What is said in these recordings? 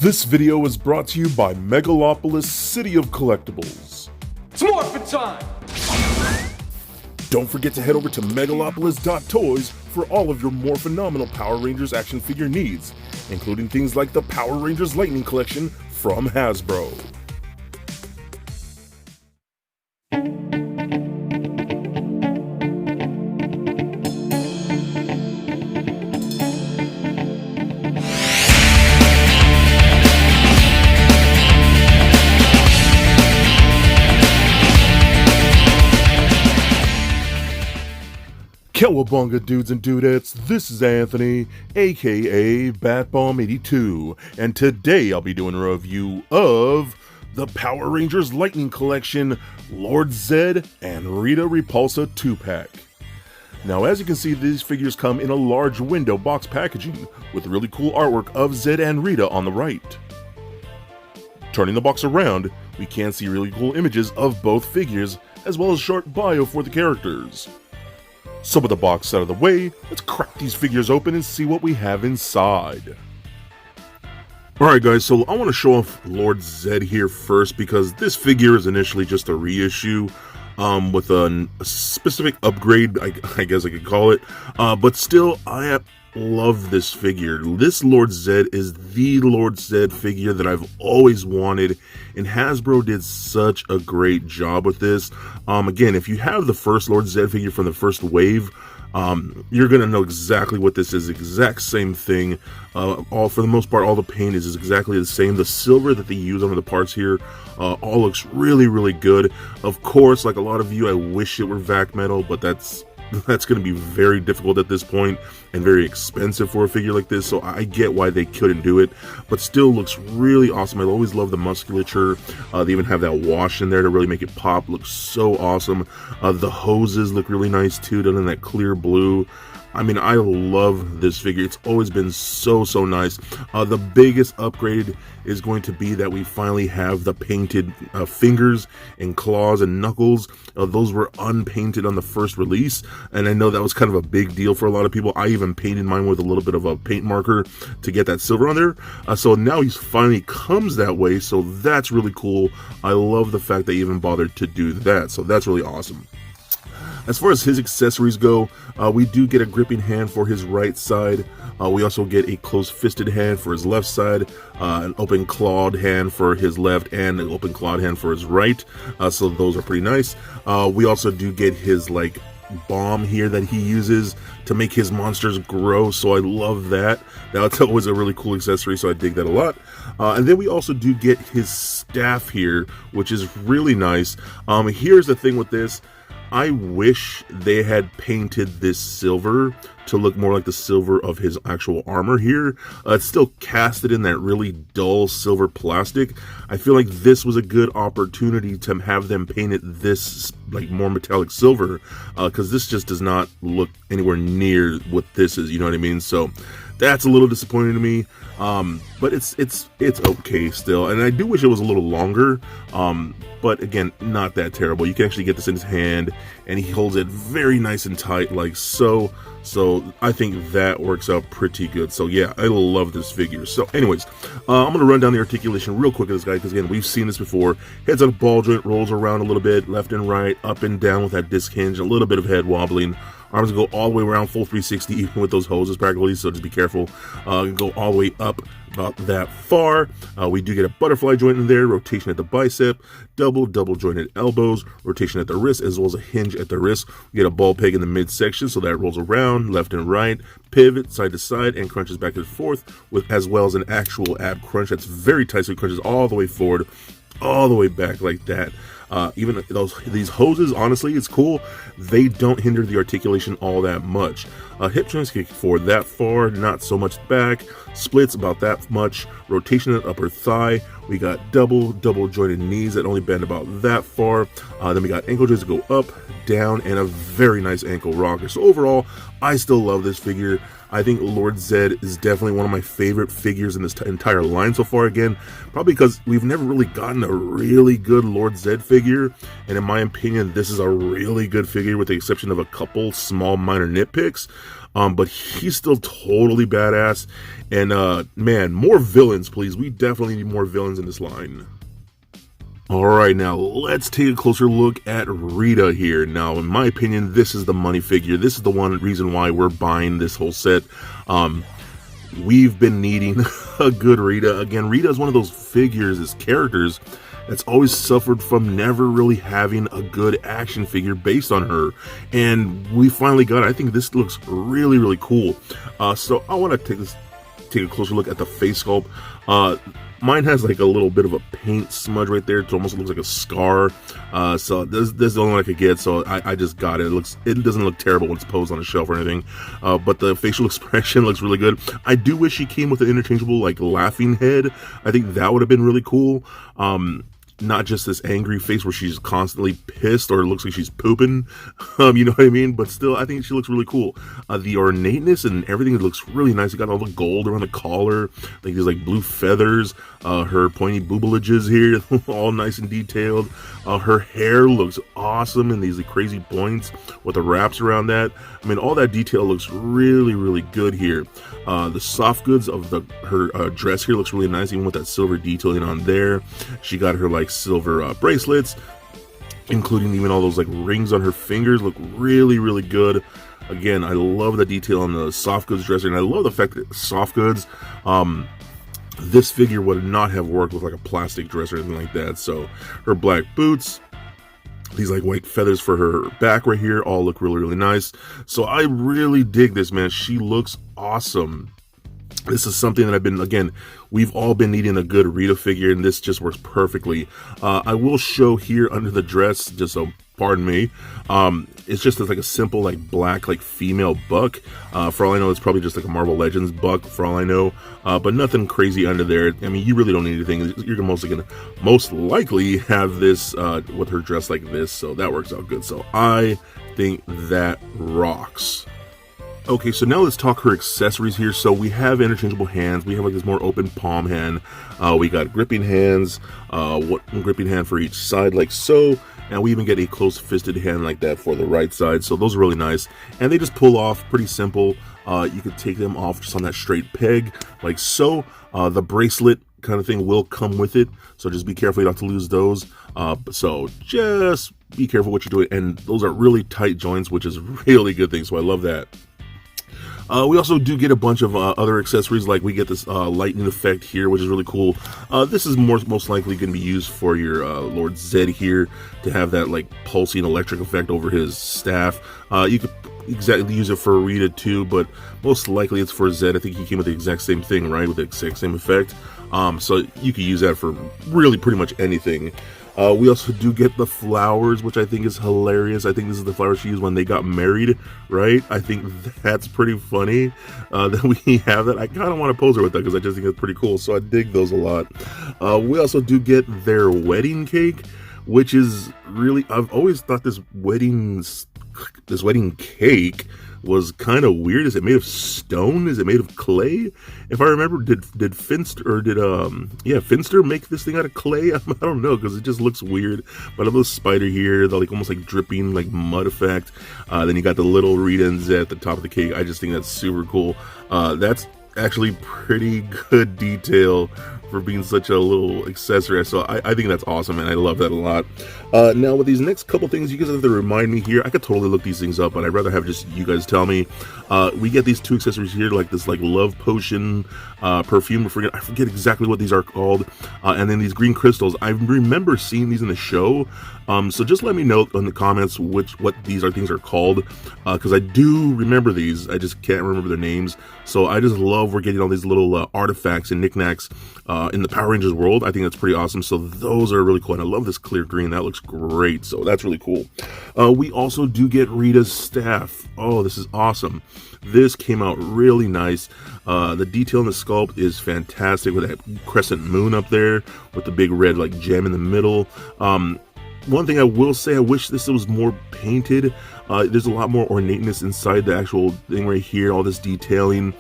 This video is brought to you by Megalopolis City of Collectibles. It's morphin' time! Don't forget to head over to megalopolis.toys for all of your more phenomenal Power Rangers action figure needs, including things like the Power Rangers Lightning Collection from Hasbro. Cowabunga dudes and dudettes, this is Anthony, aka Batbomb82, and today I'll be doing a review of the Power Rangers Lightning Collection, Lord Zedd and Rita Repulsa 2-pack. Now as you can see, these figures come in a large window box packaging with really cool artwork of Zedd and Rita on the right. Turning the box around, we can see really cool images of both figures, as well as a short bio for the characters. So with the box out of the way, let's crack these figures open and see what we have inside. Alright guys, so I want to show off Lord Zedd here first because this figure is initially just a reissue with a specific upgrade, I guess I could call it, but still I love this figure. This Lord Zedd is the Lord Zedd figure that I've always wanted, and Hasbro did such a great job with this. Again, if you have the first Lord Zedd figure from the first wave, you're gonna know exactly what this is. Exact same thing. For the most part, all the paint is exactly the same. The silver that they use on the parts here all looks really good. Of course, like a lot of you, I wish it were vac metal, but that's going to be very difficult at this point and very expensive for a figure like this, so I get why they couldn't do it, but still looks really awesome. I always love the musculature. They even have that wash in there to really make it pop. Looks so awesome. The hoses look really nice too, done in that clear blue. I mean, I love this figure. It's always been so nice. The biggest upgrade is going to be that we finally have the painted fingers and claws and knuckles. Those were unpainted on the first release, and I know that was kind of a big deal for a lot of people. I even painted mine with a little bit of a paint marker to get that silver on there. So now he finally comes that way, so that's really cool. I love the fact they even bothered to do that, so that's really awesome. As far as his accessories go, we do get a gripping hand for his right side. We also get a closed-fisted hand for his left side, an open clawed hand for his left, and an open clawed hand for his right. So those are pretty nice. We also do get his like bomb here that he uses to make his monsters grow, so I love that. That's always a really cool accessory, so I dig that a lot. And then we also do get his staff here, which is really nice. Here's the thing with this. I wish they had painted this silver to look more like the silver of his actual armor here. It's still casted in that really dull silver plastic. I feel like this was a good opportunity to have them paint it this like more metallic silver, because this just does not look anywhere near what this is, you know what I mean? So that's a little disappointing to me, but it's okay still, and I do wish it was a little longer, but again, not that terrible. You can actually get this in his hand, and he holds it very nice and tight, like so. So I think that works out pretty good. So yeah, I love this figure. So anyways, I'm going to run down the articulation real quick of this guy, because again, we've seen this before. Head's on a ball joint, rolls around a little bit, left and right, up and down with that disc hinge, a little bit of head wobbling. Arms go all the way around full 360, even with those hoses practically, so just be careful. Go all the way up about that far. We do get a butterfly joint in there, rotation at the bicep, double jointed elbows, rotation at the wrist, as well as a hinge at the wrist. We get a ball peg in the midsection, so that rolls around left and right, pivot side to side, and crunches back and forth, with as well as an actual ab crunch that's very tight, so it crunches all the way forward, all the way back like that. Even these hoses, honestly, it's cool. They don't hinder the articulation all that much. Hip joints kick forward that far, not so much back. Splits about that much. Rotation at upper thigh. We got double jointed knees that only bend about that far. Then we got ankle joints that go up, down, and a very nice ankle rocker. So overall, I still love this figure. I think Lord Zedd is definitely one of my favorite figures in this entire line so far. Again, probably because we've never really gotten a really good Lord Zedd figure, and in my opinion, this is a really good figure with the exception of a couple small minor nitpicks. but he's still totally badass. And man, more villains, please. We definitely need more villains in this line. Alright, now let's take a closer look at Rita here. Now, in my opinion, this is the money figure. This is the one reason why we're buying this whole set. We've been needing a good Rita. Again, Rita is one of those figures, as characters, that's always suffered from never really having a good action figure based on her. And we finally got it. I think this looks really, really cool. So I want to take a closer look at the face sculpt. Mine has like a little bit of a paint smudge right there. It almost looks like a scar. So this is the only one I could get. So I just got it. It doesn't look terrible when it's posed on a shelf or anything. But the facial expression looks really good. I do wish she came with an interchangeable like laughing head. I think that would have been really cool. Not just this angry face where she's constantly pissed or it looks like she's pooping, you know what I mean? But still, I think she looks really cool. The ornateness and everything, it looks really nice. It got all the gold around the collar, like these like blue feathers, her pointy boobalages here, all nice and detailed. Her hair looks awesome in these crazy points with the wraps around that. I mean, all that detail looks really, really good here. The soft goods of her dress here looks really nice, even with that silver detailing on there. She got her like silver bracelets, including even all those like rings on her fingers, look really, really good. Again, I love the detail on the soft goods dresser, and I love the fact that soft goods, this figure would not have worked with like a plastic dress or anything like that. So her black boots, these like white feathers for her back right here, all look really, really nice. So I really dig this, man. She looks awesome. This is something that we've all been needing a good Rita figure, and this just works perfectly. I will show here under the dress, just so, pardon me, it's just like a simple like black like female buck. For all I know, it's probably just like a Marvel Legends buck, for all I know, but nothing crazy under there. I mean, you really don't need anything. You're most likely have this with her dress like this, so that works out good. So I think that rocks. Okay, so now let's talk her accessories here. So we have interchangeable hands. We have like this more open palm hand. We got gripping hands, one gripping hand for each side like so. And we even get a close-fisted hand like that for the right side. So those are really nice. And they just pull off pretty simple. You could take them off just on that straight peg like so. The bracelet kind of thing will come with it. So just be careful not to lose those. So just be careful what you're doing. And those are really tight joints, which is really good thing. So I love that. We also do get a bunch of other accessories, like we get this lightning effect here, which is really cool. This is most likely going to be used for your Lord Zedd here, to have that like pulsing electric effect over his staff. You could exactly use it for Rita too, but most likely it's for Zedd. I think he came with the exact same thing, right, with the exact same effect. So you could use that for really pretty much anything. We also do get the flowers, which I think is hilarious. I think this is the flowers she used when they got married, right? I think that's pretty funny that we have that. I kind of want to pose her with that because I just think it's pretty cool. So I dig those a lot. We also do get their wedding cake, which is really, I've always thought this wedding cake was kind of weird. Is it made of stone? Is it made of clay? If I remember, did Finster make this thing out of clay? I don't know, because it just looks weird. But I love the spider here, the like almost like dripping like mud effect. Then you got the little Rita and Zedd at the top of the cake. I just think that's super cool. That's actually pretty good detail for being such a little accessory. So I think that's awesome, and I love that a lot. Now with these next couple things, you guys have to remind me here. I could totally look these things up, but I'd rather have just you guys tell me. We get these two accessories here, like this like love potion perfume. I forget exactly what these are called. And then these green crystals. I remember seeing these in the show. So just let me know in the comments what these things are called, because I do remember these. I just can't remember their names. So I just love we're getting all these little artifacts and knickknacks in the Power Rangers world. I think that's pretty awesome. So those are really cool, and I love this clear green. That looks great. So that's really cool. We also do get Rita's staff. Oh, this is awesome. This came out really nice. The detail in the sculpt is fantastic with that crescent moon up there with the big red like gem in the middle. One thing I will say, I wish this was more painted. There's a lot more ornateness inside the actual thing right here, all this detailing.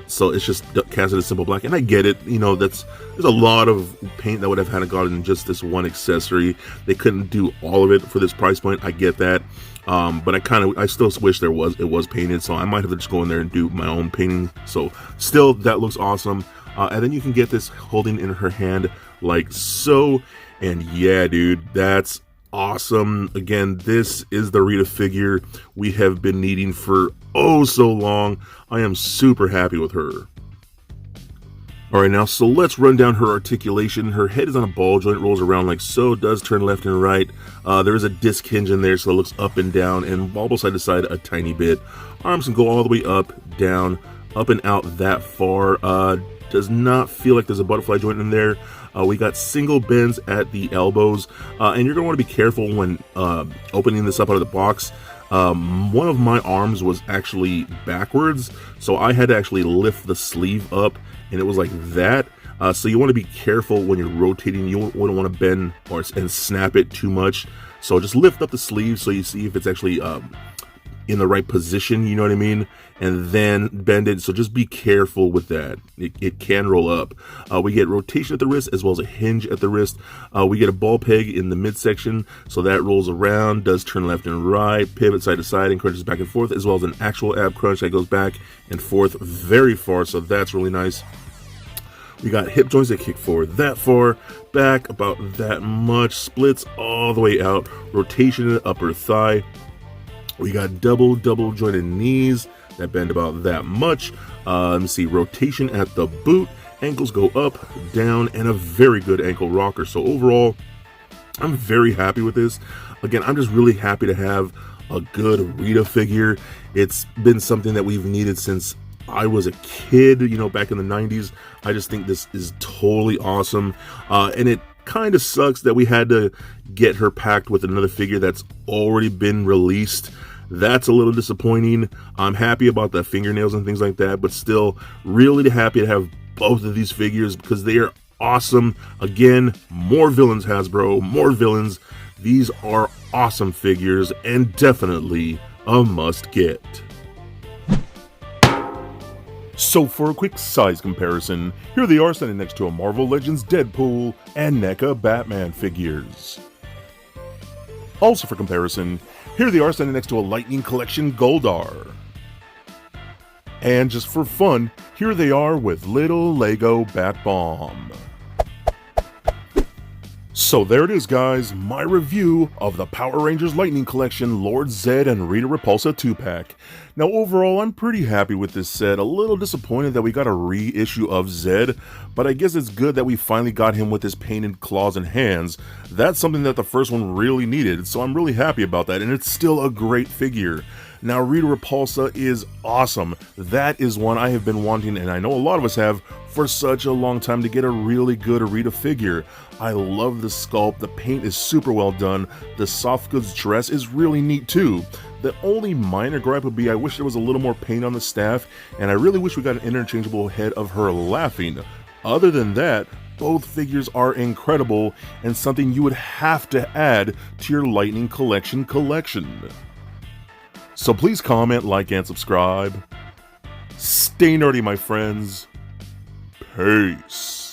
So it's just casted as simple black, and I get it. You know, there's a lot of paint that would have had to gotten just this one accessory. They couldn't do all of it for this price point. I get that. But I still wish it was painted, so I might have to just go in there and do my own painting. So still, that looks awesome. And then you can get this holding in her hand like so. And yeah, dude, that's awesome. Again, this is the Rita figure we have been needing for oh so long. I am super happy with her. Alright, now, so let's run down her articulation. Her head is on a ball joint, rolls around like so, does turn left and right. There is a disc hinge in there, so it looks up and down, and wobbles side to side a tiny bit. Arms can go all the way up, down, up and out that far. Does not feel like there's a butterfly joint in there. We got single bends at the elbows, and you're going to want to be careful when opening this up out of the box. One of my arms was actually backwards, so I had to actually lift the sleeve up, and it was like that. So you want to be careful when you're rotating. You wouldn't want to bend and snap it too much. So just lift up the sleeve so you see if it's actually in the right position, you know what I mean, and then bend it. So just be careful with that. It can roll up. We get rotation at the wrist as well as a hinge at the wrist. We get a ball peg in the midsection, so that rolls around, does turn left and right, pivot side to side, and crunches back and forth, as well as an actual ab crunch that goes back and forth very far, so that's really nice. We got hip joints that kick forward that far, back about that much, splits all the way out, rotation in the upper thigh. We got double jointed knees that bend about that much. Let me see, rotation at the boot, ankles go up, down, and a very good ankle rocker. So overall, I'm very happy with this. Again, I'm just really happy to have a good Rita figure. It's been something that we've needed since I was a kid, you know, back in the 90s. I just think this is totally awesome. And it kind of sucks that we had to get her packed with another figure that's already been released. That's a little disappointing. I'm happy about the fingernails and things like that, but still really happy to have both of these figures because they are awesome. Again, more villains, Hasbro, more villains. These are awesome figures and definitely a must get. So for a quick size comparison, here they are standing next to a Marvel Legends Deadpool and NECA Batman figures. Also for comparison, here they are standing next to a Lightning Collection Goldar. And just for fun, here they are with little Lego Bat Bomb. So there it is, guys, my review of the Power Rangers Lightning Collection Lord Zedd and Rita Repulsa 2-pack. Now overall, I'm pretty happy with this set. A little disappointed that we got a reissue of Zedd, but I guess it's good that we finally got him with his painted claws and hands. That's something that the first one really needed, so I'm really happy about that, and it's still a great figure. Now, Rita Repulsa is awesome. That is one I have been wanting, and I know a lot of us have, for such a long time to get a really good Rita figure. I love the sculpt, the paint is super well done, the soft goods dress is really neat too. The only minor gripe would be I wish there was a little more paint on the staff, and I really wish we got an interchangeable head of her laughing. Other than that, both figures are incredible and something you would have to add to your Lightning Collection collection. So please comment, like, and subscribe. Stay nerdy, my friends. Peace.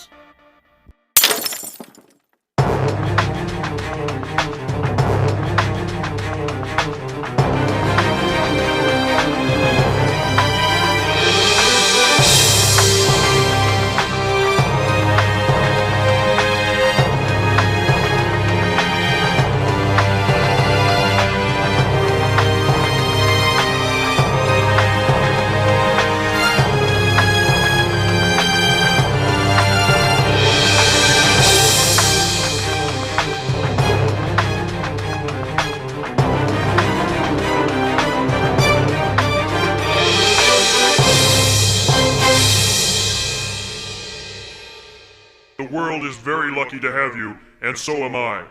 The world is very lucky to have you, and so am I.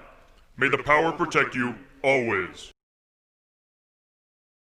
May the power protect you, always.